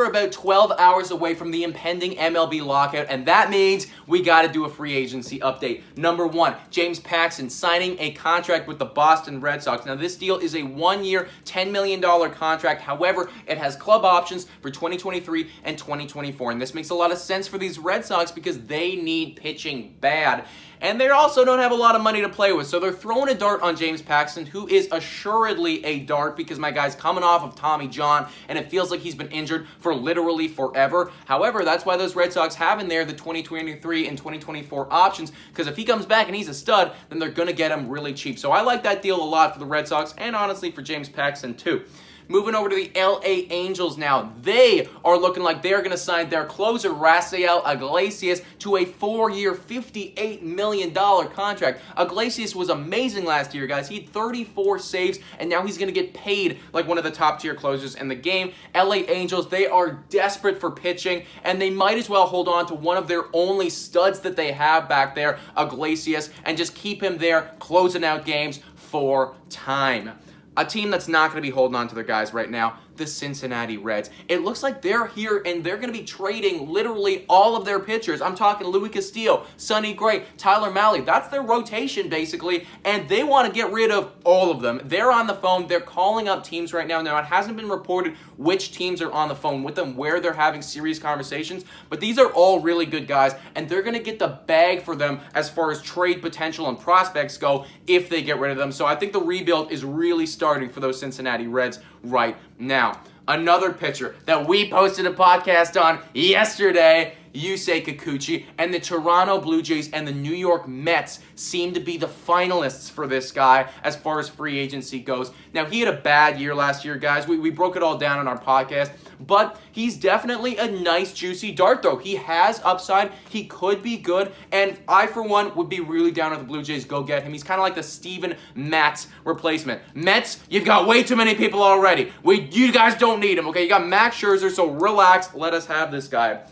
are about 12 hours away from the impending MLB lockout, and that means we got to do a free agency update. Number one, James Paxton signing a contract with the Boston Red Sox. Now, this deal is a one-year, $10 million contract. However, it has club options for 2023 and 2024, and this makes a lot of sense for these Red Sox because they need pitching bad. And they also don't have a lot of money to play with, so they're throwing a dart on James Paxton, who is assuredly a dart because my guy's coming off of Tommy John, and it feels like he's been injured for literally forever. However, that's why those Red Sox have in there the 2023 and 2024 options, because if he comes back and he's a stud, then they're going to get him really cheap. So I like that deal a lot for the Red Sox, and honestly for James Paxton too. Moving over to the LA Angels now. They are looking like they're going to sign their closer, Rafael Iglesias, to a 4-year, $58 million contract. Iglesias was amazing last year, guys. He had 34 saves, and now he's going to get paid like one of the top-tier closers in the game. LA Angels, they are desperate for pitching, and they might as well hold on to one of their only studs that they have back there, Iglesias, and just keep him there closing out games for time. A team that's not going to be holding on to their guys right now, the Cincinnati Reds. It looks like they're here and they're going to be trading literally all of their pitchers. I'm talking Louis Castillo, Sonny Gray, Tyler Mahle. That's their rotation basically, and they want to get rid of all of them. They're on the phone. They're calling up teams right now. Now, it hasn't been reported which teams are on the phone with them, where they're having serious conversations, but these are all really good guys, and they're going to get the bag for them as far as trade potential and prospects go if they get rid of them. So I think the rebuild is really starting for those Cincinnati Reds right now. Another pitcher that we posted a podcast on yesterday, Yusei Kikuchi, and the Toronto Blue Jays and the New York Mets seem to be the finalists for this guy as far as free agency goes. Now, he had a bad year last year, guys. We broke it all down on our podcast, but he's definitely a nice, juicy dart throw. He has upside. He could be good, and I, for one, would be really down if the Blue Jays go get him. He's kind of like the Steven Matz replacement. Mets, you've got way too many people already. You guys don't need him, okay? You got Max Scherzer, so relax. Let us have this guy.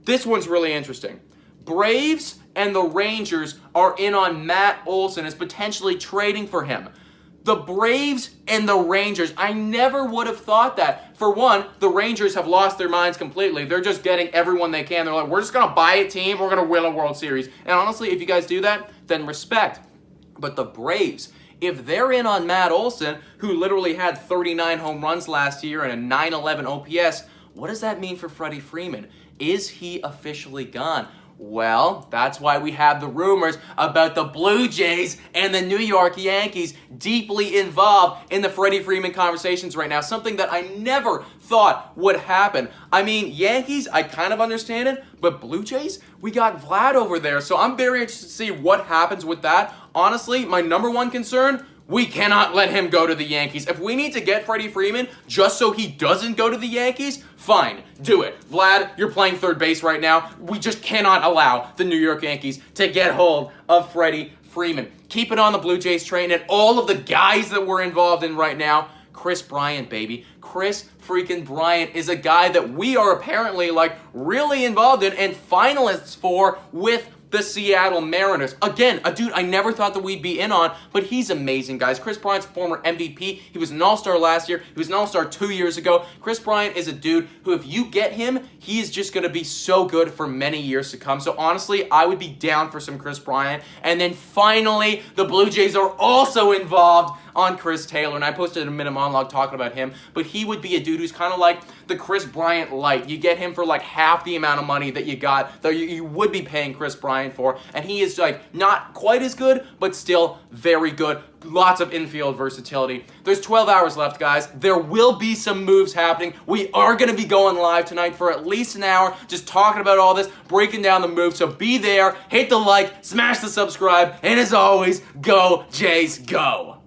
This one's really interesting. Braves and the Rangers are in on Matt Olson as potentially trading for him. The Braves and the Rangers, I never would have thought that. For one, the Rangers have lost their minds completely. They're just getting everyone they can. They're like, we're just going to buy a team. We're going to win a World Series. And honestly, if you guys do that, then respect. But the Braves, if they're in on Matt Olson, who literally had 39 home runs last year and a .911 OPS, what does that mean for Freddie Freeman? Is he officially gone? Well, that's why we have the rumors about the Blue Jays and the New York Yankees deeply involved in the Freddie Freeman conversations right now, something that I never thought would happen. I mean, Yankees, I kind of understand it, but Blue Jays, we got Vlad over there, so I'm very interested to see what happens with that. Honestly, my number one concern, we cannot let him go to the Yankees. If we need to get Freddie Freeman just so he doesn't go to the Yankees, fine, do it. Vlad, you're playing third base right now. We just cannot allow the New York Yankees to get hold of Freddie Freeman. Keep it on the Blue Jays train and all of the guys that we're involved in right now. Kris Bryant, baby. Kris freaking Bryant is a guy that we are apparently really involved in and finalists for with the Seattle Mariners. Again, a dude I never thought that we'd be in on, but he's amazing, guys. Kris Bryant's former MVP. He was an All-Star last year. He was an All-Star 2 years ago. Kris Bryant is a dude who, if you get him, he is just going to be so good for many years to come. So honestly, I would be down for some Kris Bryant. And then finally, the Blue Jays are also involved on Chris Taylor, and I posted a minute monologue talking about him, but he would be a dude who's kind of like the Kris Bryant light. You get him for half the amount of money that you would be paying Kris Bryant for, and he is not quite as good, but still very good. Lots of infield versatility. There's 12 hours left, guys. There will be some moves happening. We are going to be going live tonight for at least an hour, just talking about all this, breaking down the moves. So be there, hit the like, smash the subscribe, and as always, go Jays, go!